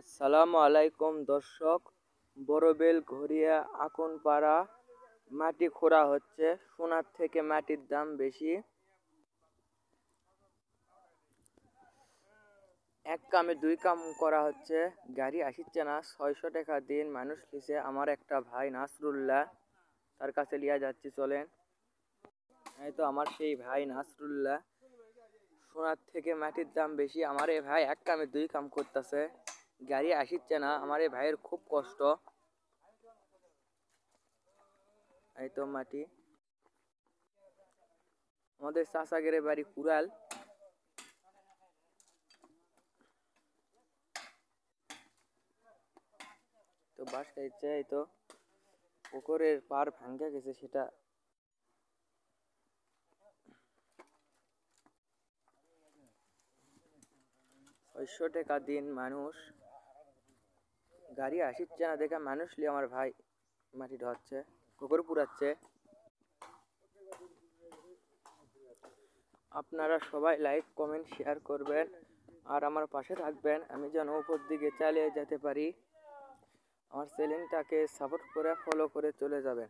আসসালামু আলাইকুম দর্শক। বড়বেল ঘড়িয়া আকনপাড়া মাটি খোঁড়া হচ্ছে। সোনার থেকে মাটির দাম বেশি। এক কামে দুই কাম করা হচ্ছে। গাড়ি আসিচ্ছে না, 600 টাকা দিন মানুষ লিছে। আমার একটা ভাই নাসরুল্লাহ, তার কাছে লিয়া যাচ্ছি, চলেন। এই তো আমার সেই ভাই নাসরুল্লাহ। সোনার থেকে মাটির দাম বেশি। আমার এই ভাই এক কামে দুই কাম করতেছে, গাড়ি আসিচ্ছে না। আমার এই ভাইয়ের খুব কষ্ট। এই তো মাটি। আমাদের চাষাগের বাড়ি কুড়াল। তো বাস খাইছে। এই তো পুকুরের পার ভাঙ্গা গেছে, সেটা 600 টাকা দিন মানুষ। গাড়ি আসিচ্ছে না দেখা মানুষ লিয়ে আমার ভাই মাটি ঢাচ্ছে, পুকুর পুরাচ্ছে। আপনারা সবাই লাইক কমেন্ট শেয়ার করবেন আর আমার পাশে থাকবেন, আমি যেন উপর দিকে চালিয়ে যেতে পারি। আমার চ্যানেলটাকে সাপোর্ট করে ফলো করে চলে যাবেন।